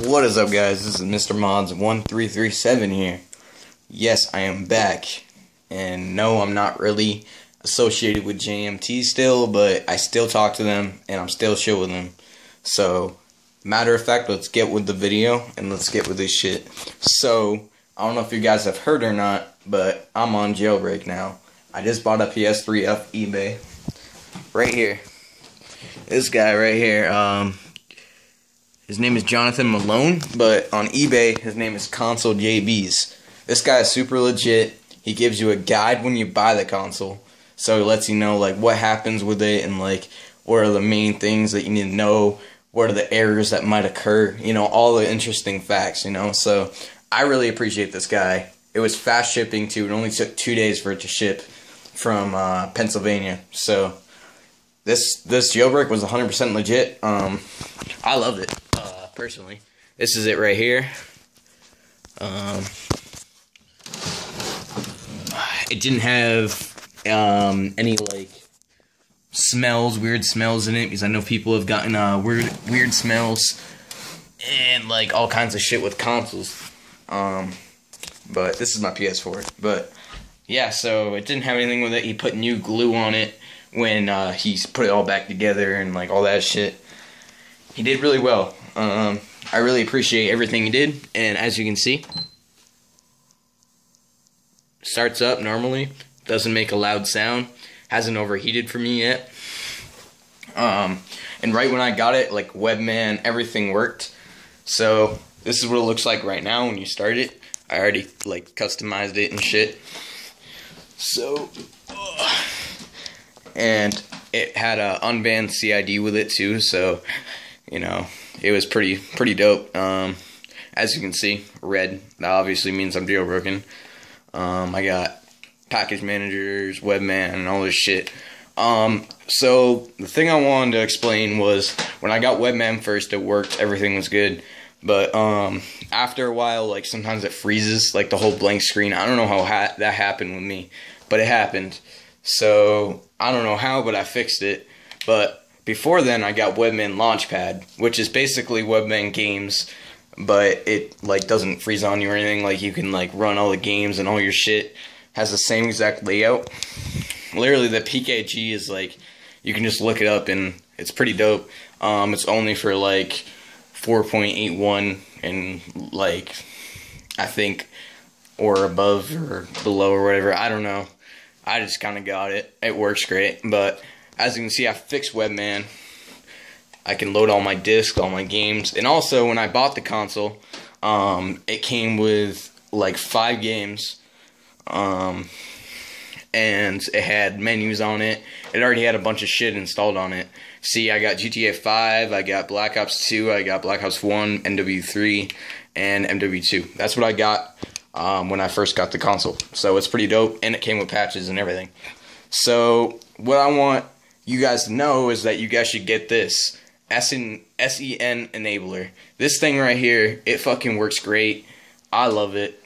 What is up, guys? This is MrModz 1337 here. Yes, I am back. And no, I'm not really associated with JMT still, but I still talk to them and I'm still chill with them. So, matter of fact, let's get with the video and let's get with this shit. So, I don't know if you guys have heard or not, but I'm on Jailbreak now. I just bought a PS3 off eBay. Right here. This guy right here, his name is Jonathan Malone, but on eBay, his name is Console JBs. This guy is super legit. He gives you a guide when you buy the console. So it lets you know, like, what happens with it and, like, what are the main things that you need to know. What are the errors that might occur. You know, all the interesting facts, you know. So I really appreciate this guy. It was fast shipping, too. It only took 2 days for it to ship from Pennsylvania. So this jailbreak was 100% legit. I loved it. Personally, this is it right here. It didn't have any like weird smells in it, because I know people have gotten weird smells and like all kinds of shit with consoles. But this is my PS4. But yeah, so it didn't have anything with it. He put new glue on it when he put it all back together and like all that shit. He did really well. I really appreciate everything he did, and as you can see, starts up normally, doesn't make a loud sound, hasn't overheated for me yet. And right when I got it, like Webman, everything worked. So this is what it looks like right now when you start it. I already like customized it and shit. So, and it had a unbanned CID with it too, so you know, it was pretty dope. As you can see, red, that obviously means I'm jailbroken. I got package managers, webman, and all this shit. So the thing I wanted to explain was, when I got webman first, it worked, everything was good. But after a while, like sometimes it freezes, like the whole blank screen. I don't know how that happened with me, but it happened. So I don't know how, but I fixed it. But before then, I got Webman Launchpad, which is basically Webman games, but it like doesn't freeze on you or anything. Like you can like run all the games and all your shit. Has the same exact layout. Literally, the PKG is like, you can just look it up and it's pretty dope. It's only for like 4.81 and like I think or above or below or whatever. I don't know. I just kind of got it. It works great, but as you can see, I fixed Webman. I can load all my discs, all my games. And also, when I bought the console, it came with like 5 games. And it had menus on it. It already had a bunch of shit installed on it. See, I got GTA 5, I got Black Ops 2, I got Black Ops 1, MW3, and MW2. That's what I got when I first got the console. So it's pretty dope, and it came with patches and everything. So what I want you guys to know is that you guys should get this SEN enabler. This thing right here, it fucking works great. I love it.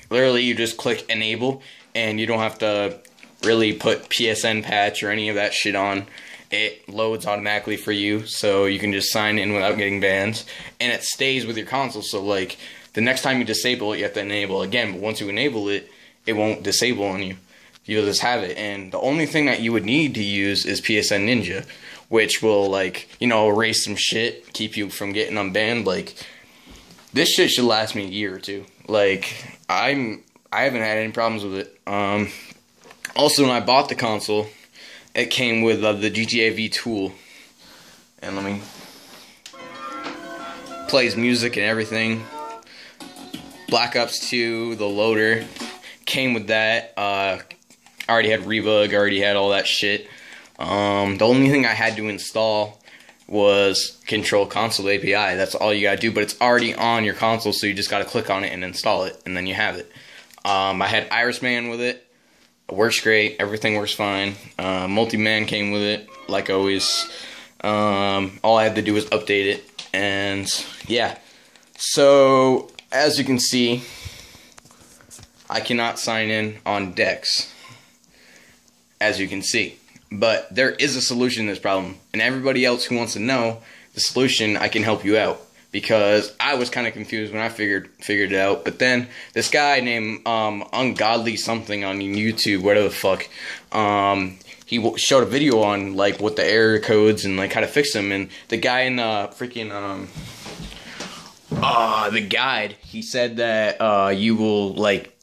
Literally, you just click enable, and you don't have to really put PSN patch or any of that shit on. It loads automatically for you, so you can just sign in without getting banned, and it stays with your console. So like the next time you disable it, you have to enable again. But once you enable it, it won't disable on you. You'll just have it, and the only thing that you would need to use is PSN Ninja, which will, like, you know, erase some shit, keep you from getting unbanned. Like, this shit should last me a year or two. Like, I haven't had any problems with it. Also, when I bought the console, it came with the GTA V tool, and let me plays music and everything. Black Ops 2, the loader, came with that. I already had Rebug, already had all that shit. The only thing I had to install was Control Console API. That's all you gotta do, but it's already on your console, so you just gotta click on it and install it, and then you have it. I had Irisman with it. It works great. Everything works fine. Multi-Man came with it, like always. All I had to do was update it, and yeah. So, as you can see, I cannot sign in on Dex, as you can see. But there is a solution to this problem, and everybody else who wants to know the solution, I can help you out. because I was kind of confused when I figured it out. But then this guy named Ungodly something on YouTube, whatever the fuck, he showed a video on like what the error codes and like how to fix them. And the guy in freaking the guide, he said that you will like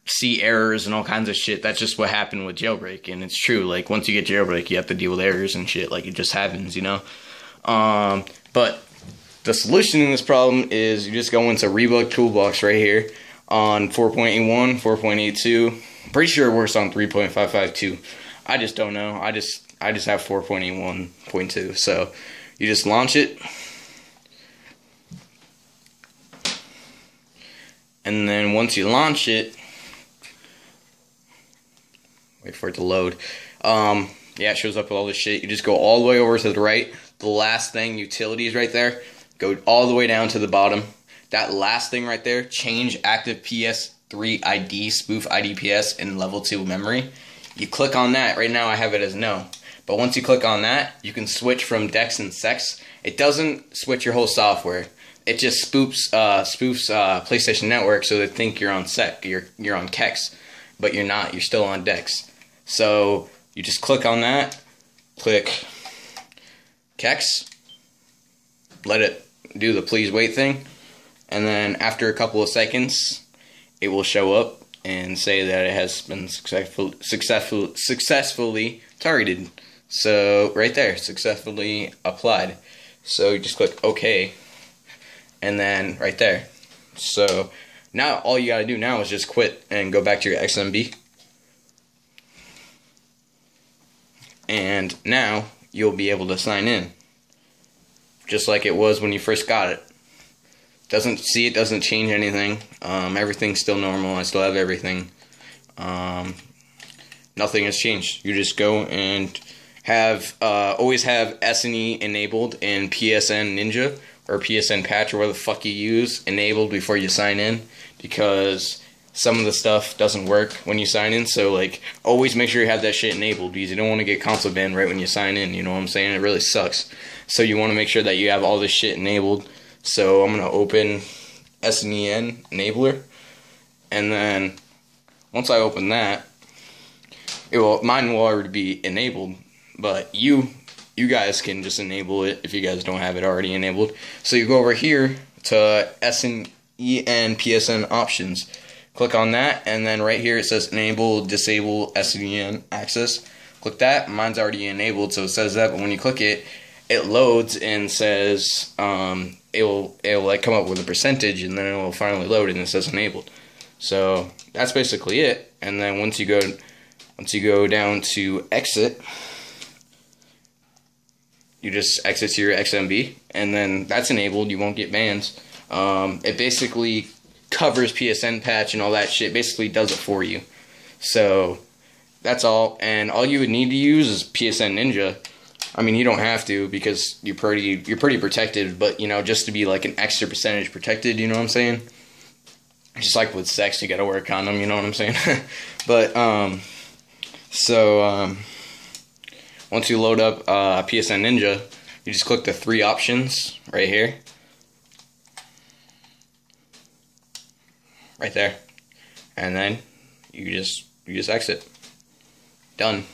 see errors and all kinds of shit. That's just what happened with Jailbreak, and it's true. Like once you get Jailbreak, you have to deal with errors and shit. Like it just happens, you know. But the solution to this problem is you just go into Rebug Toolbox right here on 4.81, 4.82. Pretty sure it works on 3.552. I just don't know. I just have 4.81.2. So you just launch it. And then once you launch it, wait for it to load. Yeah, it shows up with all this shit. You just go all the way over to the right. The last thing, utilities right there. Go all the way down to the bottom. That last thing right there, change active PS3 ID, spoof IDPS in level 2 memory. You click on that. Right now I have it as no. But once you click on that, you can switch from DEX and SEX. It doesn't switch your whole software. It just spoofs PlayStation Network so they think you're on SEC, you're on KEX, but you're not. You're still on DEX. So you just click on that, click KEX, let it do the please wait thing, and then after a couple of seconds, it will show up and say that it has been successfully targeted. So right there, successfully applied. So you just click OK, and then right there. So now all you gotta do now is just quit and go back to your XMB. And now you'll be able to sign in. Just like it was when you first got it. Doesn't change anything. Everything's still normal. I still have everything. Nothing has changed. You just go and have always have SNE enabled in PSN Ninja or PSN Patch or whatever the fuck you use enabled before you sign in, because some of the stuff doesn't work when you sign in. So like always make sure you have that shit enabled, because you don't want to get console banned right when you sign in. You know what I'm saying? It really sucks. So you want to make sure that you have all this shit enabled. So I'm gonna open SNEN enabler, and then once I open that, mine will already be enabled, but you guys can just enable it if you guys don't have it already enabled. So you go over here to SNEN PSN options, click on that, and then right here it says enable disable SNEN access. Click that. Mine's already enabled, so it says that, but when you click it, it loads and says it'll like come up with a percentage, and then it will finally load and it says enabled. So that's basically it. And then once you go down to exit, you just exit to your XMB, and then that's enabled. You won't get bans. It basically covers PSN patch and all that shit. Basically does it for you. So that's all. And all you would need to use is PSN Ninja. I mean, you don't have to, because you're pretty protected, but you know, just to be like an extra percentage protected, you know what I'm saying? Just like with sex, you gotta wear a condom, you know what I'm saying? But once you load up PSN Ninja, you just click the 3 options right here, right there, and then you just exit. Done.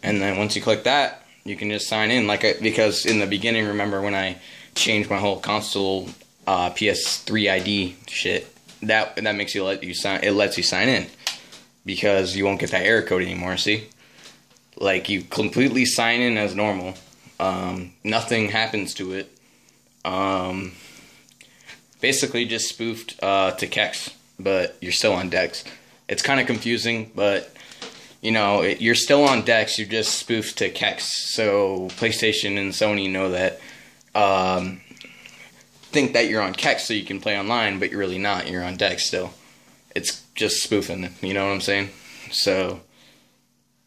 And then once you click that, you can just sign in, because in the beginning, remember when I changed my whole console PS3 ID shit, that makes you lets you sign in, because you won't get that error code anymore. See, like you completely sign in as normal, nothing happens to it. Basically just spoofed to KEX, but you're still on DEX. It's kind of confusing, but you know, you're still on DEX, you're just spoofed to KEX, so PlayStation and Sony know that, think that you're on KEX so you can play online, but you're really not, you're on DEX still. It's just spoofing, you know what I'm saying? So,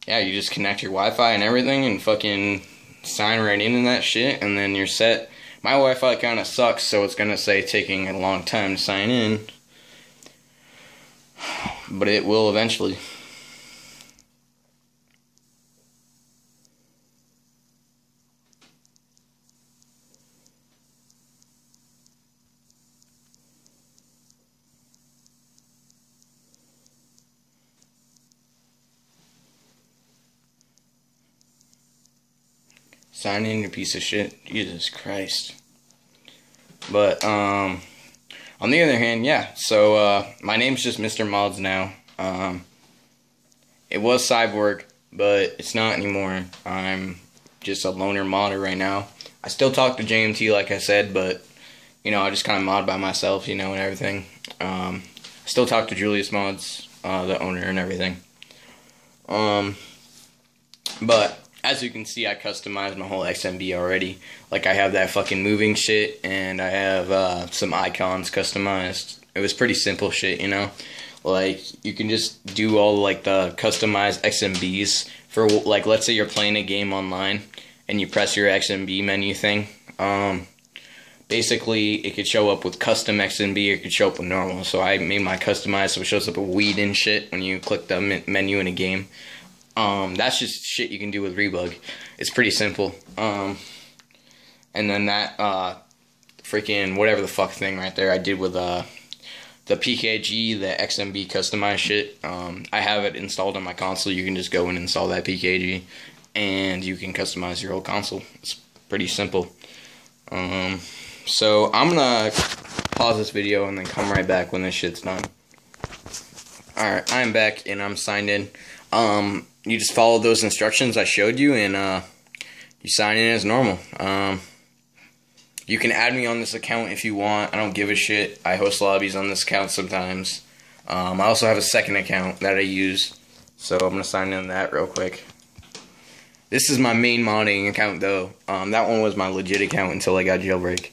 yeah, you just connect your Wi-Fi and everything and fucking sign right in that shit, and then you're set. My Wi-Fi kind of sucks, so it's going to say taking a long time to sign in, but it will eventually. Sign in, you piece of shit. Jesus Christ. But, on the other hand, yeah. So, my name's just MrModz now. It was Cyborg, but it's not anymore. I'm just a loner modder right now. I still talk to JMT, like I said, but, you know, I just kind of mod by myself, you know, and everything. I still talk to MrModz, the owner and everything. But, as you can see, I customized my whole XMB already. Like, I have that fucking moving shit, and I have, some icons customized. It was pretty simple shit, you know? Like, you can just do all, like, the customized XMBs for, like, let's say you're playing a game online, and you press your XMB menu thing. Basically, it could show up with custom XMB, or it could show up with normal. So I made my customized so it shows up with weed and shit when you click the menu in a game. That's just shit you can do with Rebug. It's pretty simple. And then that, freaking whatever the fuck thing right there I did with, the PKG, the XMB customized shit. I have it installed on my console. You can just go and install that PKG, and you can customize your whole console. It's pretty simple. So I'm gonna pause this video and then come right back when this shit's done. Alright, I'm back and I'm signed in. You just follow those instructions I showed you, and you sign in as normal. You can add me on this account if you want. I don't give a shit. I host lobbies on this account sometimes. I also have a second account that I use, so I'm gonna sign in that real quick. This is my main modding account though. That one was my legit account until I got Jailbreak.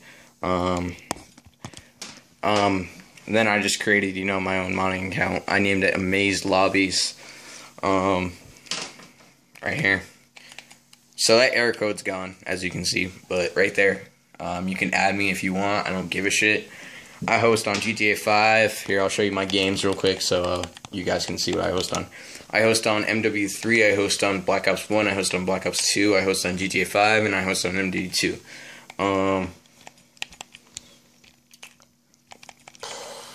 Then I just created, you know, my own modding account. I named it Amazed-Lobbies. Right here. So that error code's gone, as you can see, but right there. You can add me if you want. I don't give a shit. I host on GTA 5. Here, I'll show you my games real quick so you guys can see what I host on. I host on MW3, I host on Black Ops 1, I host on Black Ops 2, I host on GTA 5, and I host on MD2.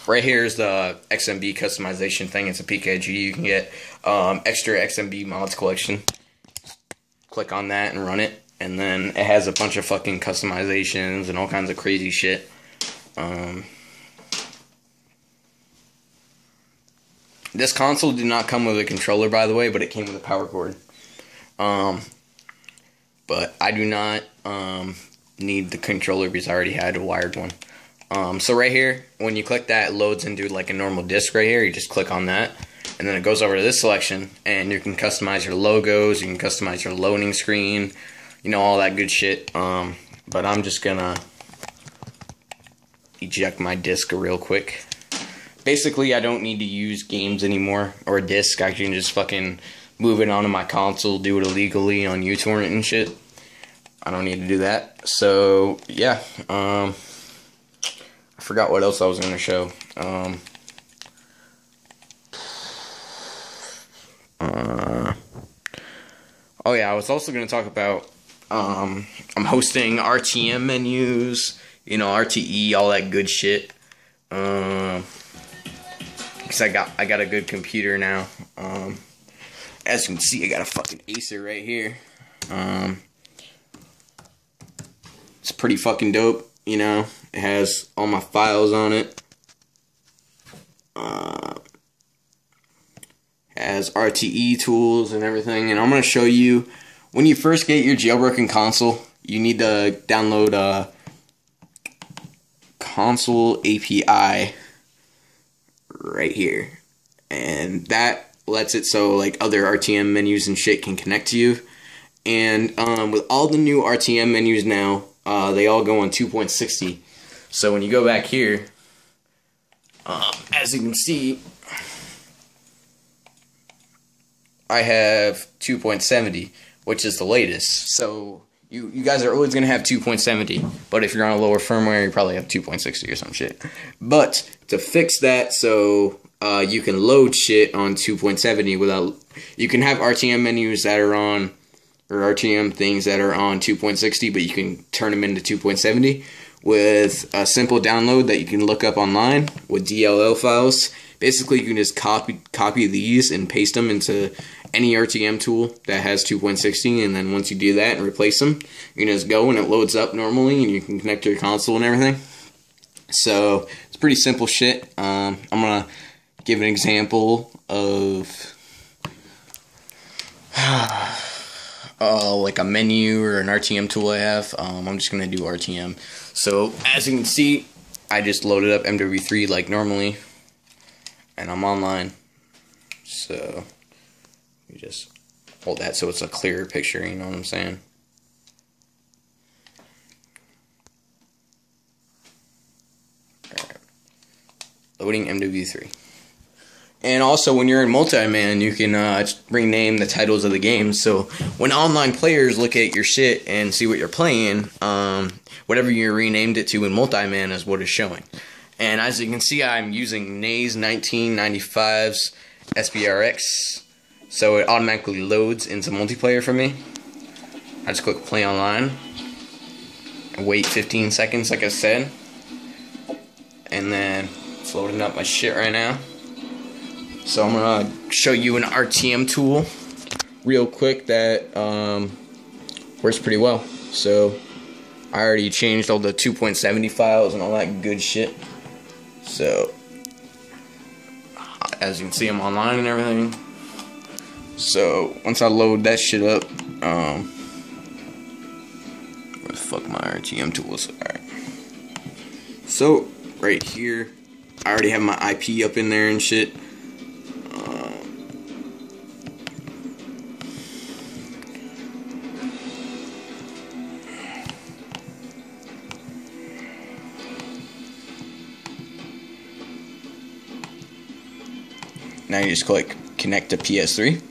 Right here is the XMB customization thing. It's a PKG. You can get extra XMB mods collection. Click on that and run it. And then it has a bunch of fucking customizations and all kinds of crazy shit. This console did not come with a controller, by the way, but it came with a power cord. But I do not need the controller because I already had a wired one. So right here, when you click that, it loads into like a normal disc right here. You just click on that, and then it goes over to this selection, and you can customize your logos, you can customize your loading screen, you know, all that good shit. But I'm just gonna eject my disc real quick. Basically, I don't need to use games anymore, or a disc. I can just fucking move it onto my console, do it illegally on uTorrent and shit. I don't need to do that. So, yeah. I forgot what else I was going to show. Oh yeah, I was also going to talk about, I'm hosting RTM menus, you know, RTE, all that good shit. Because I got a good computer now. As you can see, I got a fucking Acer right here. It's pretty fucking dope, you know. It has all my files on it. Has RTE tools and everything. And I'm going to show you, when you first get your jailbroken console, you need to download console API right here. And that lets it so like other RTM menus and shit can connect to you. And with all the new RTM menus now, they all go on 2.60. So when you go back here, as you can see, I have 2.70, which is the latest. So you guys are always going to have 2.70, but if you're on a lower firmware, you probably have 2.60 or some shit. But to fix that, so you can load shit on 2.70 without, you can have RTM menus that are on, or RTM things that are on 2.60, but you can turn them into 2.70 with a simple download that you can look up online with DLL files. Basically, you can just copy these and paste them into any RTM tool that has 2.60, and then once you do that and replace them, you can just go and it loads up normally, and you can connect to your console and everything. So it's pretty simple shit. I'm gonna give an example of like a menu or an RTM tool I have. I'm just gonna do RTM. So as you can see, I just loaded up MW3 like normally, and I'm online. So you just hold that so it's a clearer picture, you know what I'm saying? Alright. Loading MW3. And also, when you're in multi-man, you can rename the titles of the game. So when online players look at your shit and see what you're playing, whatever you renamed it to in multi-man is what is showing. And as you can see, I'm using Nays 1995's SBRX. So it automatically loads into multiplayer for me. I just click play online. And wait 15 seconds like I said. And then it's loading up my shit right now. So I'm going to show you an RTM tool real quick that works pretty well. So I already changed all the 2.70 files and all that good shit. So as you can see, I'm online and everything. So once I load that shit up, where the fuck my RTM tools? Alright. So right here, I already have my IP up in there and shit. Now you just click connect to PS3,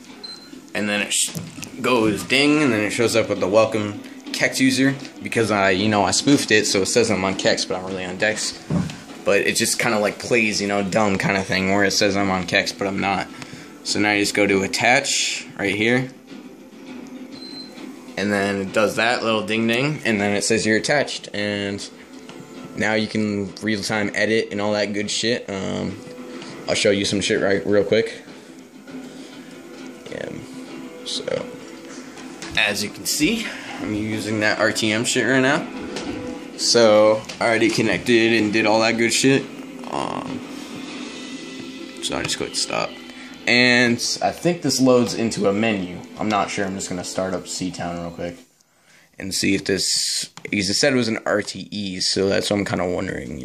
and then it goes ding, and then it shows up with the welcome Kex user, because I spoofed it, so it says I'm on Kex, but I'm really on Dex. But it just kind of like plays, dumb kind of thing, where it says I'm on Kex, but I'm not. So now you just go to attach right here, and then it does that little ding ding, and then it says you're attached, and now you can real time edit and all that good shit. I'll show you some shit real quick. Yeah. So, as you can see, I'm using that RTM shit right now. So, I already connected and did all that good shit. So I just click stop. And I think this loads into a menu. I'm not sure. I'm just going to start up C-Town real quick. And see if this... Because it said it was an RTE, so that's what I'm kind of wondering,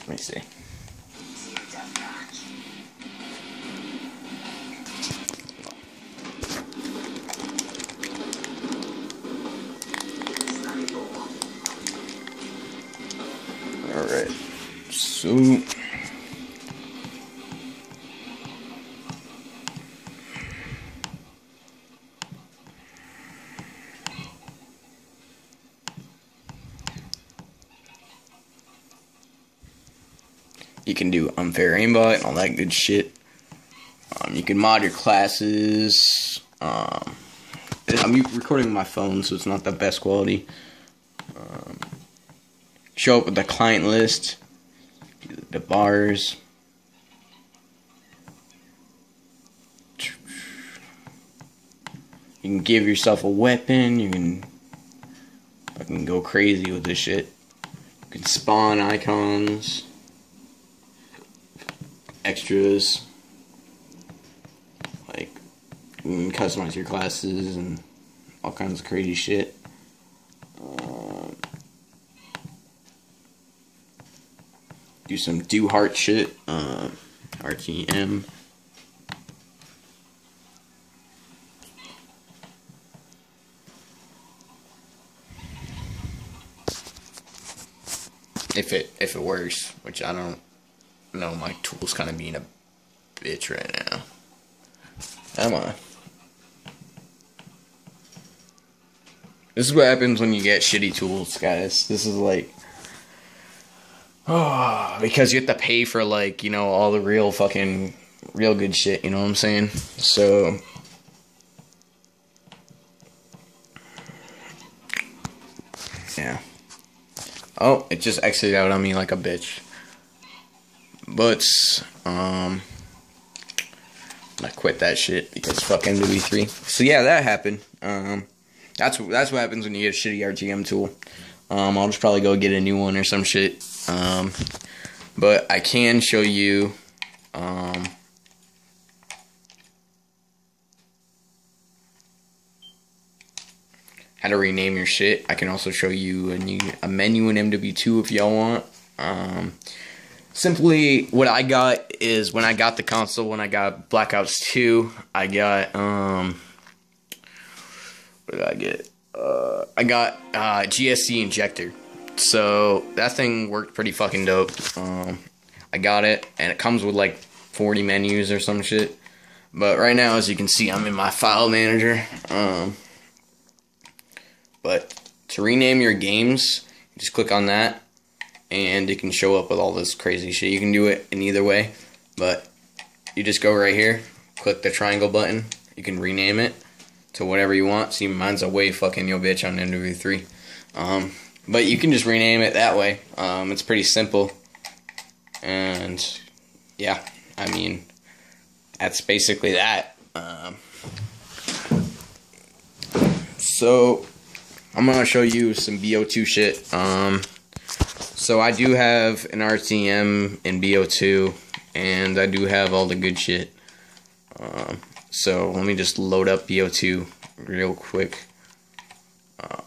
Let me see. Alright. So you can do unfair aimbot and all that good shit. You can mod your classes. I'm recording my phone, so it's not the best quality. Show up with the client list, the bars. You can give yourself a weapon. You can fucking go crazy with this shit. You can spawn icons. Extras, like you can customize your classes and all kinds of crazy shit. Do some heart shit. RTM. If it works, which I don't. No, my tool's kind of being a bitch right now. Am I? This is what happens when you get shitty tools, guys. This is like... Oh, because you have to pay for, like, all the real good shit, you know what I'm saying? So... Yeah. Oh, it just exited out on me like a bitch. But I quit that shit because fuck MW3. So yeah, that happened. That's what happens when you get a shitty RTM tool. I'll just probably go get a new one or some shit. But I can show you how to rename your shit. I can also show you a menu in MW2 if y'all want. Simply, what I got is when I got the console, when I got Black Ops 2, I got, what did I get? I got GSC Injector. So, that thing worked pretty fucking dope. I got it, and it comes with like 40 menus or some shit. But right now, as you can see, I'm in my file manager. But to rename your games, you just click on that. And it can show up with all this crazy shit. You can do it in either way, but you just go right here, click the triangle button. You can rename it to whatever you want. See, mine's a way fucking yo bitch on MW3. But you can just rename it that way. It's pretty simple. And yeah, I mean, that's basically that. So I'm gonna show you some BO2 shit. So I do have an RTM in BO2, and I do have all the good shit. So let me just load up BO2 real quick. The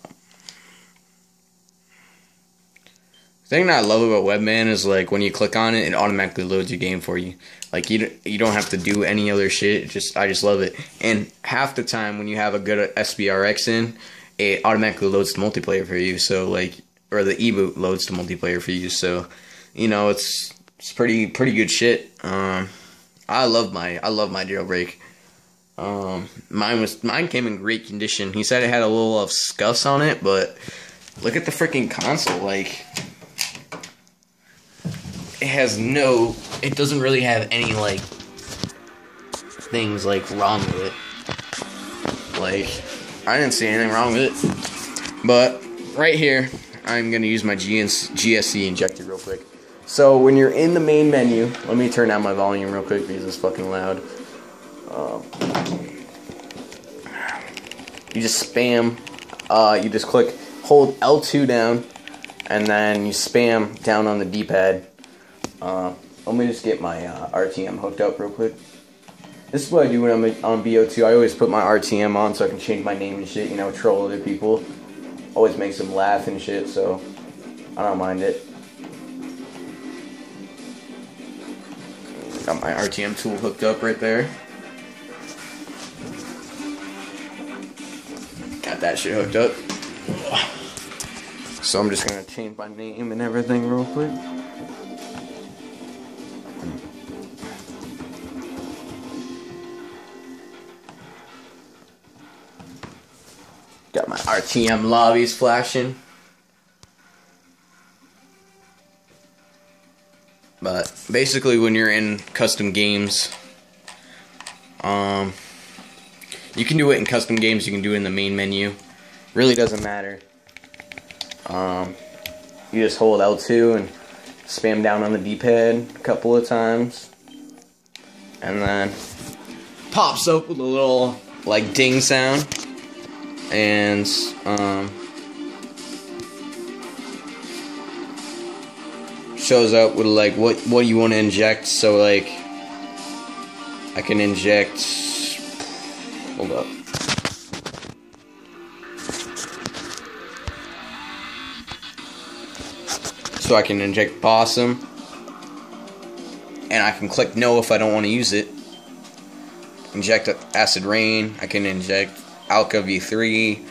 thing that I love about Webman is like when you click on it, it automatically loads your game for you. Like you don't have to do any other shit. I just love it. And half the time when you have a good SBRX in, it automatically loads the multiplayer for you. So like. Or the e-boot loads the multiplayer for you, so you know it's pretty good shit. I love my Jailbreak. Mine came in great condition. He said it had a little of scuffs on it, but look at the freaking console. Like it doesn't really have any like things like wrong with it. Like I didn't see anything wrong with it, but right here. I'm going to use my GSC Injector real quick. So when you're in the main menu, let me turn down my volume real quick because it's fucking loud. You just spam, you just hold L2 down, and then you spam down on the D-pad. Let me just get my RTM hooked up real quick. This is what I do when I'm on BO2. I always put my RTM on so I can change my name and shit, you know, troll other people. Always makes them laugh and shit, so I don't mind it. Got my RTM tool hooked up right there. Got that shit hooked up. So I'm just gonna change my name and everything real quick. Got my RTM lobbies flashing. But basically when you're in custom games, you can do it in custom games, you can do it in the main menu. Really doesn't matter. You just hold L2 and spam down on the D-pad a couple of times. And then pops up with a little like ding sound. And shows up with like what you want to inject. So like I can inject, hold up, so I can inject Possum, and I can click no if I don't want to use it. Inject Acid Rain, I can inject Alka V3,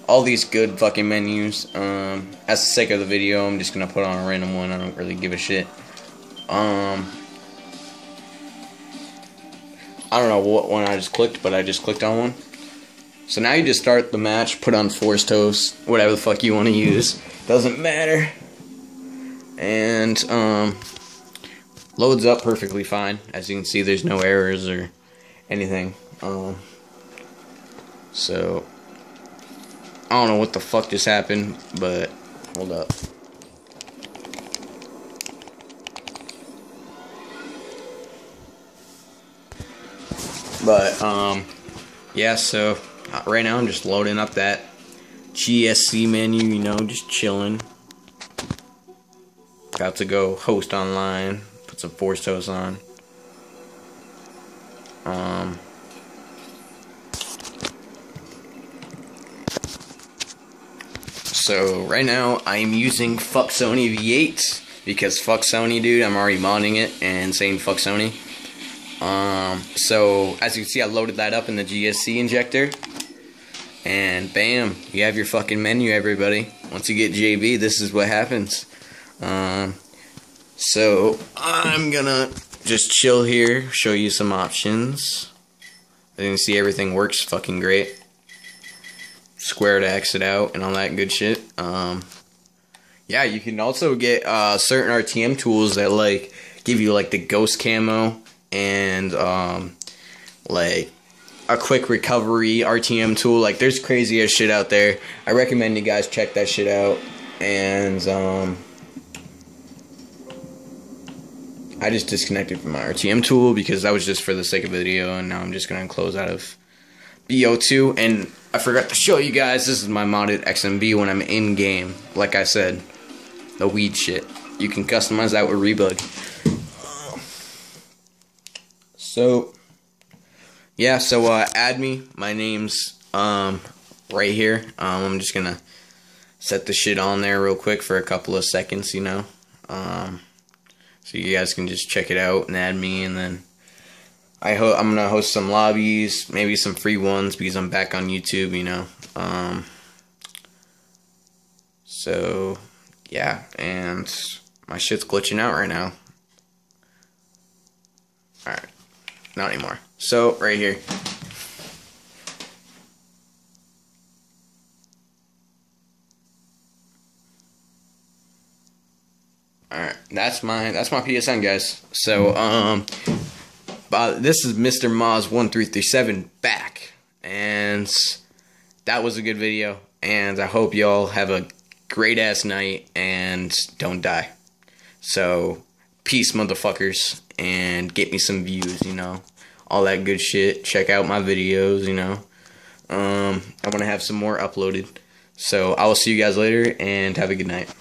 all these good fucking menus. As the sake of the video, I'm just gonna put on a random one. I don't really give a shit. I don't know what one I just clicked, but I just clicked on one. So now you just start the match, put on Force Toast, whatever the fuck you want to use. Doesn't matter. And loads up perfectly fine. As you can see, there's no errors or anything. So I don't know what the fuck just happened, but hold up. But yeah, so right now I'm just loading up that GSC menu, you know, just chilling. About to go host online, put some forced hosts on. So right now I'm using fuck Sony V8 because fuck Sony, dude. I'm already modding it and saying fuck Sony. So as you can see, I loaded that up in the GSC injector, and bam, you have your fucking menu, everybody. Once you get JB, this is what happens. So I'm gonna just chill here, show you some options. As you can see, everything works fucking great. Square to exit out and all that good shit. Yeah, you can also get certain RTM tools that like give you like the ghost camo and like a quick recovery RTM tool. Like there's crazy ass shit out there. I recommend you guys check that shit out. And I just disconnected from my RTM tool because that was just for the sake of the video, and now I'm just gonna close out of BO2. And I forgot to show you guys, this is my modded XMB when I'm in game. Like I said, the weed shit. You can customize that with Rebug. So yeah, so add me. My name's right here. I'm just gonna set the shit on there real quick for a couple of seconds, you know. So you guys can just check it out and add me, and then I'm gonna host some lobbies, maybe some free ones because I'm back on YouTube, you know. So yeah, and my shit's glitching out right now. Alright, not anymore. So right here. Alright, that's my PSN, guys. So this is MrModz 1337 back, and that was a good video, and I hope y'all have a great ass night and don't die. So peace, motherfuckers, and get me some views, you know, all that good shit. Check out my videos, you know. I want to have some more uploaded. So I will see you guys later, and have a good night.